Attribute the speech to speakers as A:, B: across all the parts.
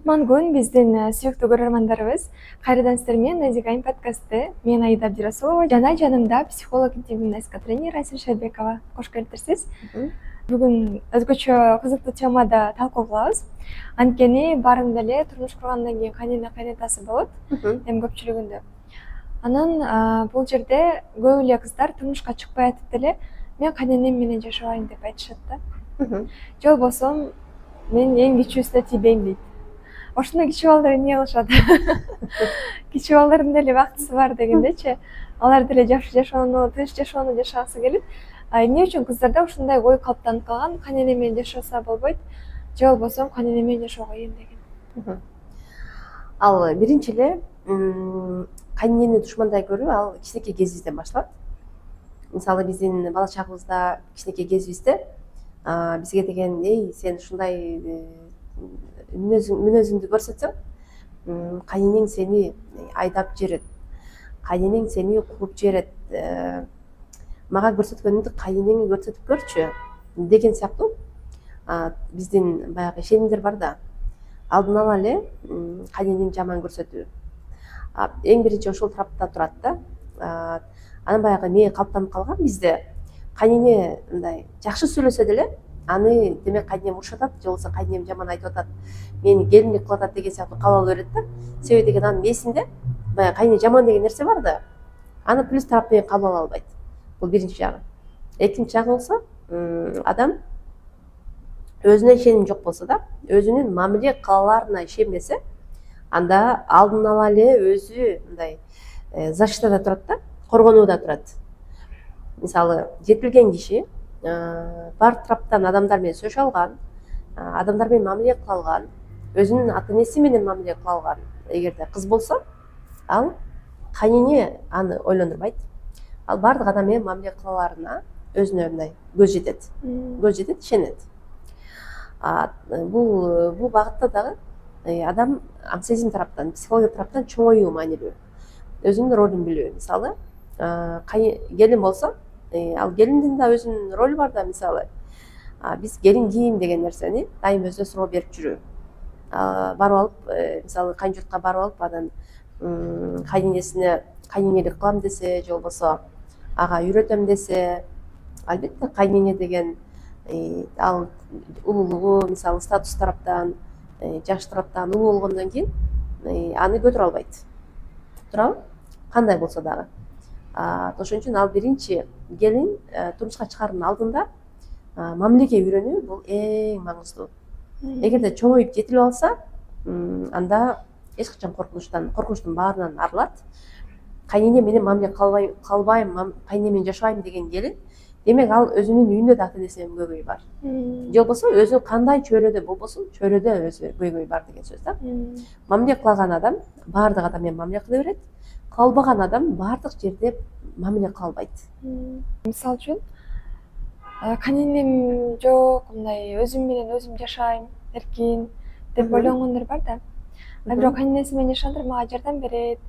A: Кутман күн биздин сүйүктүү көрөрмандарыбыз. Кайрадан сиздер менен Назикайым подкасты. Мен Аида Абдирасулова жана жанымда психолог гимнастика тренер Айсира Шайбекова. Кош келипсиз. Бүгүн өзгөчө кызыктуу темада талкуу кылабыз. Анткени баарында эле турмуш кургандан кийин кайнене кайнатасы болот, эми көпчүлүгүндө. Анан бул жерде көп эле кыздар турмушка чыкпай атып деле мен кайненем менен жашабайм деп айтышат да. Же болбосо мен эң кичүүсүнө тийбейм дейт. Ошондо кичүү балдар эмне кылышат? Кичүү балдардын деле бактысы бар дегендечи. Алар деле жакшы жашоону, тынч жашоону жашагысы келет. Эмне үчүн кыздарда ушундай ой калыптанып калган? Кайнене менен жашаса болбойт, же болбосо кайнене менен жашоого эйем деген.
B: Ал биринчи эле кайненени душмандай көрүү ал кичинекей кезибизден башталат. Мисалы биздин бала чагыбызда кичинекей кезибизде бизге деген эй сен ушундай мүнөзүңдү көрсөтсөң кайненең сени айдап жиберет, кайненең сени кууп жиберет, мага көрсөткөнүңдү кайненеңе көрсөтүп көрчү деген сыяктуу биздин баягы ишенимдер бар да. Алдын ала эле кайненени жаман көрсөтүү эң биринчи ошол тарапта турат да. Анан баягы эмне калыптанып калган бизде кайнене мындай жакшы сүйлөсө деле аны демек кайненем урушуп атат, же болбосо кайненем жаман айтып атат, мени келиндик кылып атат деген сыяктуу кабыл ала берет да. Себеби деген анын мээсинде баягы кайнене жаман деген нерсе бар да. Аны плюс тарап менен кабыл ала албайт. Бул биринчи жагы. Экинчи жагы болсо адам өзүнө ишеним жок болсо да, өзүнүн мамиле кылаларына ишенбесе, анда алдын ала эле өзү мындай защитада турат да, коргонууда турат. Мисалы, жетилген киши бар тараптан адамдар менен сөйлөшө алган, адамдар менен мамиле кыла алган, өзүнүн ата энеси менен мамиле кыла алган. Эгерде кыз болсо, ал кайнене аны ойлондурбайт. Ал бардык адам менен мамиле кылаларына өзүнө мындай көз жетет, ишенет. Бул багытта дагы адам аң сезим тараптан, психология тараптан чоңоюу маанилүү, өзүнүн ролун билүү. Мисалы, келин болсо, ал келиндин да өзүнүн ролу бар да. Мисалы, биз келин кийим деген нерсени дайым өзүнө суроо берип жүрүү. Барып алып, мисалы, кайын журтка барып алып, анан кайненесине кайненелик кылам десе, же болбосо ага үйрөтөм десе, албетте кайнене деген ал улуулугу, мисалы, статус тараптан, жаш тараптан улуу болгондон кийин аны көтөрө албайт. Туурабы? Кандай болсо дагы. Ошон үчүн ал биринчи келин турмушка чыгаардын алдында мамилеге үйрөнүү бул эң маңыздуу. Эгерде чоңоюп жетилип алса, анда эч качан коркунучтун баарынан арылат. Кайнене менен мамиле кылбайм, кайнене менен жашабайм деген келин, демек ал өзүнүн үйүндө да ата энеси менен көйгөй бар. Же болбосо өзү кандай чөйрөдө болбосун, чөйрөдө өзү көйгөй бар деген сөз да. Мамиле кылаган адам баардык адам менен мамиле кыла берет. Кыла албаган адам баардык жерде мамиле кыла албайт.
A: Мисалы үчүн кайненем жок, мындай өзүм менен өзүм жашайм, эркин деп ойлогондор бар да. Бирок кайненеси менен жашагандар мага жардам берет,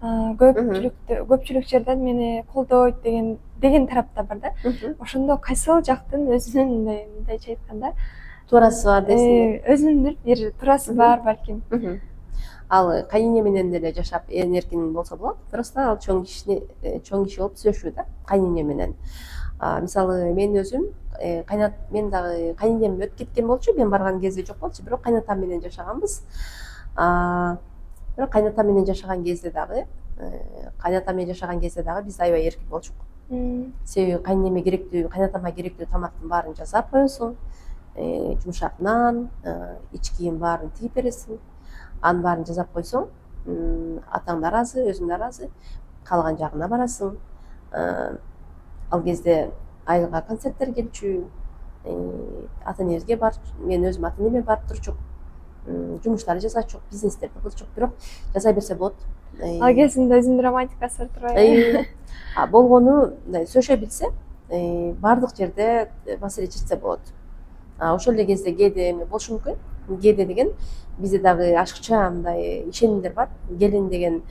A: көпчүлүк жерден мени колдойт деген тарапта бар да. Ошондо кайсыл жактын өзүнүн мындайча айтканда
B: туурасы бар десиң.
A: Өзүнүн бир туурасы бар балким.
B: Ал кайнене менен деле жашап эркин болсо болот. Просто ал чоң киши болуп сүйлөшүү да, кайнене менен. Мисалы, мен өзүм мен дагы кайненем өтүп кеткен болчу, мен барган кезде жок болчу, бирок кайнатам менен жашаганбыз. Бирок кайнатам менен жашаган кезде дагы биз аябай эркин болчук. Себеби кайненеме керектүү, кайнатама керектүү тамактын баарын жасап коесуң, жумшак нан, ич кийим баарын тигип бересиң. Анын баарын жасап койсоң, атаң да ыраазы, өзүң да ыраазы, каалаган жагына барасың. Ал кезде айылга концерттер келчү, ата энебизге мен өзүм ата энеме барып турчук, жумуштарды жасачук, бизнестерди кылчук, бирок жасай берсе болот.
A: Ал кезинде өзүнүн романтикасы бар турбайбы?
B: Болгону сөйлөшө билсе, баардык жерде маселе чечсе болот. Ошол эле кезде кээде эме болушу мүмкүн. Кээде деген бизде дагы ашыкча мындай ишенимдер бар. Келин деген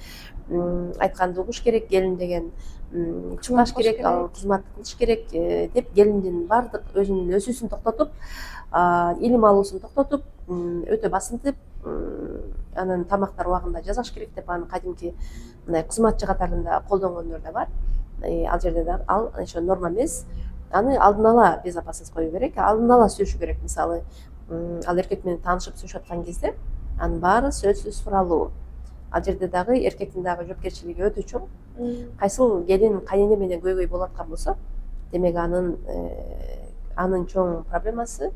B: айтканды угуш керек, келин деген чыкпаш керек, ал кызмат кылыш керек деп келиндин баардык өзүнүн өсүүсүн токтотуп, илим алуусун токтотуп, өтө басынтып, анан тамактар убагында жасаш керек деп аны кадимки мындай кызмат жыгаттарында колдонгондор да бар. Ал жерде да ал ошо норма эмес. Аны алдын ала безопасность коюу керек, алдын ала сүйлөшүү керек. Мисалы, ал эркек менен таанышып сүйлөшүп аткан кезде анын баары сөзсүз суралуу. Ал жерде дагы эркектин дагы жоопкерчилиги өтө чоң. Кайсыл келин кайнене менен көйгөй болуп аткан болсо, демек анын чоң проблемасы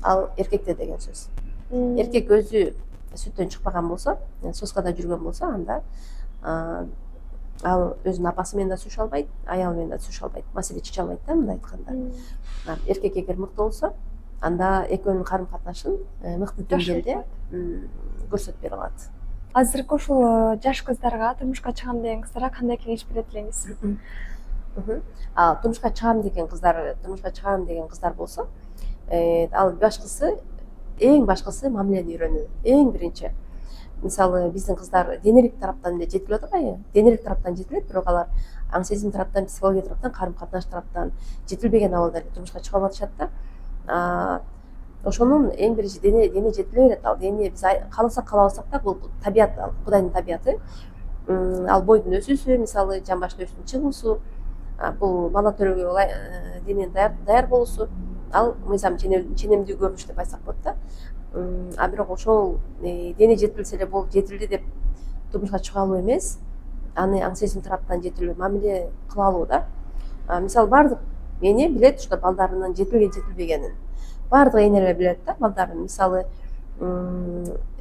B: ал эркекте деген сөз. Эркек өзү сүттөн чыкпаган болсо, соскада жүргөн болсо, анда ал өзүнүн апасы менен да сүйлөшө албайт, аялы менен да сүйлөшө албайт, маселе чече албайт да, мындай айтканда. Эркек эгер мыкты болсо, анда экөөнүн карым катнашын мыкты деңгээлде көрсөтүп бере алат.
A: Азыркы ушул жаш кыздарга, турмушка чыгам деген кыздарга кандай кеңеш берет элеңиз?
B: Турмушка чыгам деген кыздар болсо, ал эң башкысы мамилени үйрөнүү. Эң биринчи. Мисалы, биздин кыздар денелик тараптан эле жетилип атпайбы? Денелик тараптан жетилет, бирок алар аң сезим тараптан, психология тараптан, карым катнаш тараптан жетилбеген абалда эле турмушка чыга алышат да. Ошонун эң биринчи дене жетиле берет. Ал дене биз кааласак каалабасак да, бул табият, ал Кудайдын табияты. Ал бойдун өсүүсү, мисалы, жамбашты өсүүнүн чыгуусу, бул бала төрөгө дененин даяр болуусу, ал мыйзам ченемдүү көрүнүш деп айтсак болот да. Бирок ошол дене жетилсе эле болуп, жетилди деп турмушка чыга алуу эмес, аны аң сезим тараптан жетилүү, мамиле кыла алуу да. Мисалы, баардык эне билет ушул балдарынын жетилбегенин. Баардык энелер билет да балдарын. Мисалы,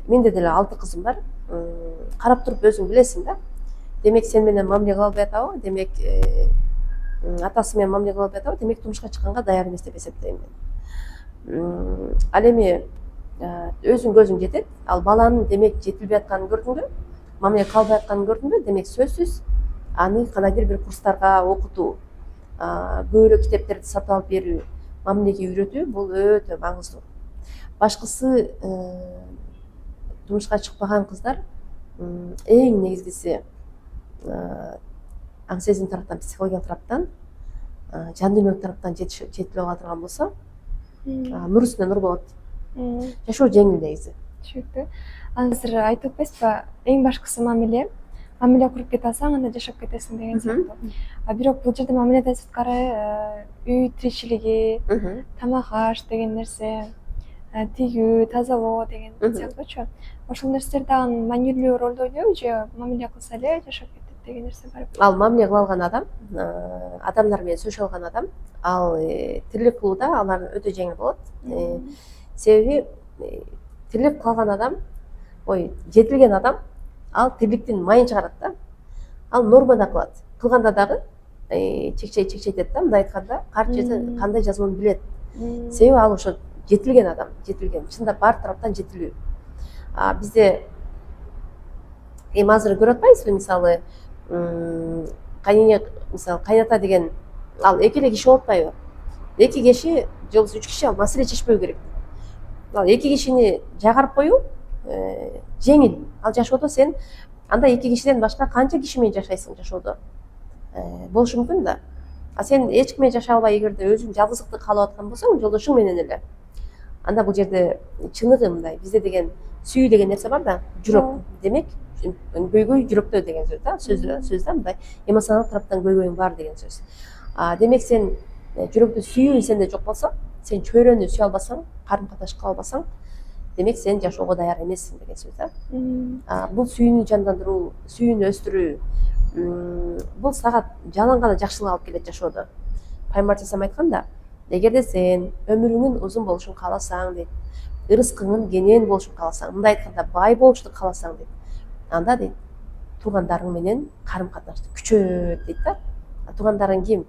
B: менде деле 6 кызым бар. Карап туруп өзүң билесиң да. Демек сен менен мамиле кыла албай атабы? Демек атасы менен мамиле кыла албай атабы? Демек турмушка чыкканга даяр эмес деп эсептейм мен. Ал эми өзүң көзүң жетет. Ал баланын демек жетилбей атканын көрдүңбү? Мамиле кыла албай атканын көрдүңбү? Демек сөзсүз аны кандайдыр бир курстарга окутуу, көбүрөөк китептерди сатып алып берүү, мамилеге үйрөтүү бул өтө маңыздуу. Башкысы, турмушка чыкпаган кыздар эң негизгиси аң сезим тараптан, психология тараптан, жан дүйнөлүк тараптан жетилип ала турган болсо, нур үстүнө нур болот. Жашоо жеңил негизи.
A: Түшүнүктүү. Азыр айтып атпайсызбы, эң башкысы мамиле куруп кете алсаң, анда жашап кетесиң деген сыяктуу. Бирок бул жерде мамиледен сырткары үй тиричилиги, тамак аш деген нерсе, тигүү, тазалоо деген сыяктуучу. Ошол нерселер дагы маанилүү ролду ойнойбу же мамиле кылса эле жашап кетет деген нерсе барбы?
B: Ал мамиле кыла алган адам, адамдар менен сүйлөшө алган адам, ал тирлик кылууда алар өтө жеңил болот. Себеби тирлик кылган адам, жетилген адам, ал тирликтин майын чыгарат да. Ал нормада кылат. Кылганда дагы чекчейтет да, мындай айтканда, карчы кандай жазууну билет. Себеби ал ошо жетилген адам, чындап бар тараптан жетилүү. Бизде азыр көрүп атпайсызбы, мисалы, кайната деген ал эки эле киши болуп атпайбы? Эки киши же болбосо 3 киши ал маселе чечпөө керек. Ал эки кишини жагарып коюу жеңил. Ал жашоодо сен анда эки кишиден башка канча киши менен жашайсың жашоодо? Болушу мүмкүн да. Сен эч ким менен жашай албай, эгерде өзүң жалгыздыкты каалап аткан болсоң, жолдошуң менен эле. Анда бул жерде чыныгы мындай, бизде деген сүйүү деген нерсе бар да, жүрөк. Демек, көйгөй жүрөктө деген сөз да, сөз да, мындай эмоционалдык тараптан көйгөйүң бар деген сөз. Демек сен жүрөктө сүйүү сенде жок болсо, сен чөйрөнү сүйө албасаң, карым катнаш кыла албасаң, демек сен жашоого даяр эмессиң деген сөз да. Бул сүйүүнү жандандыруу, сүйүүнү өстүрүү, бул сага жалаң гана жакшылык алып келет жашоодо. Пайгамбар Алейхиссалам айтканда, эгерде сен өмүрүңүн узун болушун кааласаң дейт, ырыскыңын кенен болушун кааласаң, мындай айтканда бай болушту кааласаң дейт, анда дейт, туугандарың менен карым катнашты күчөт дейт да. Туугандарың ким?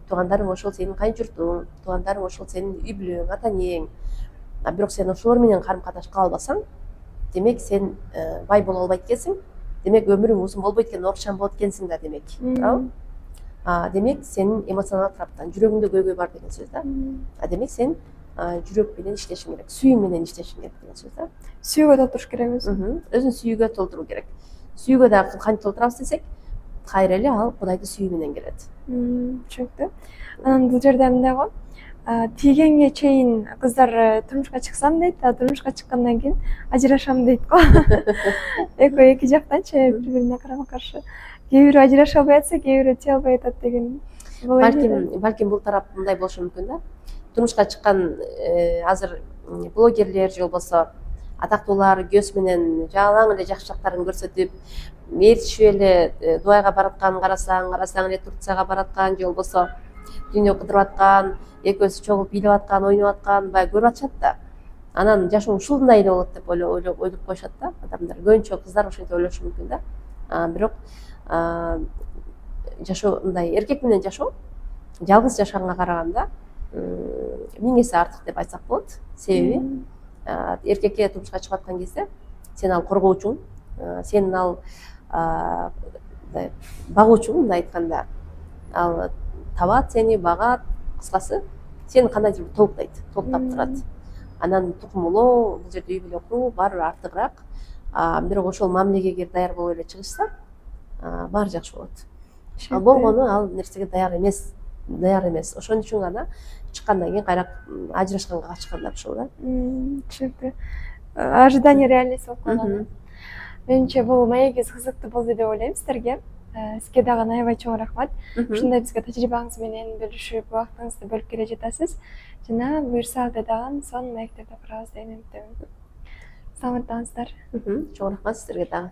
B: Туугандарың ошол сенин кайын журтуң, туугандарың ошол сенин үй бүлөң, ата энең. Бирок сен ошолор менен карым катнаш кыла албасаң, демек сен бай боло албайт экенсиң. Демек өмүрүң узун болбойт экен, окшам болот экенсиң да демек. Демек сенин эмоционалдык тараптан жүрөгүңдө көйгөй бар деген сөз да. Демек сен жүрөк менен иштешиң керек, сүйүү менен иштешиң керек деген сөз да.
A: Сүйүүгө толтуруш керек өзүн.
B: Өзүн сүйүүгө толтуруу керек. Сүйүүгө дагы кантип толтурабыз десек, кайра эле ал Кудайды сүйүү менен келет.
A: Түшүнүктүү. Анан бул жерде мындай го, тийгенге чейин кыздар турмушка чыксам дейт, а турмушка чыккандан кийин ажырашам дейт го. Экөө эки жактанчы бири бирине карама каршы. Кээ бирөө ажыраша албай атса, кээ бирөө тие албай атат деген.
B: Балким бул тарап мындай болушу мүмкүн да. Турмушка чыккан азыр блогерлер же болбосо атактуулар көз менен жалаң эле жакшы жактарын көрсөтүп, ээрчишип эле Дубайга баратканын карасаң эле Турцияга бараткан же болбосо дүйнө кыдырып аткан, экөөсү чогулуп бийлеп аткан, ойноп аткан баягы көрүп атышат да. Анан жашоо ушундай эле болот деп ойлоп коюшат да адамдар. Көбүнчө кыздар ошентип ойлошу мүмкүн да. Бирок жашоо мындай эркек менен жашоо жалгыз жашаганга караганда 1000 эсе артык деп айтсак болот. Себеби эркекке турмушка чыгып аткан кезде сен ал коргоочуң, сен ал багуучуң, мындай айтканда. Ал табат сени, багат, кыскасы сени кандайдыр бир толуктап турат. Анан тукумулуу, бул жерде үй бүлө куруу баары артыгыраак. Бирок ошол мамилеге даяр болуп эле чыгышса, баары жакшы болот. Ал болгону ал нерсеге даяр эмес. Ошон үчүн гана чыккандан кийин кайра ажырашканга качкандар ушул да.
A: Түшүнүктүү. Ожидание реальность болуп калган. Менимче бул маегибиз кызыктуу болду деп ойлойм сиздерге. Сизге дагы аябай чоң рахмат. Ушундай бизге тажрыйбаңыз менен бөлүшүп, убактыңызды бөлүп келе жатасыз. Жана буюрса дагы сонун маектерде көрөбүз деген үмүттөмүн. Саламаттаңыздар.
B: Чоң рахмат сиздерге дагы.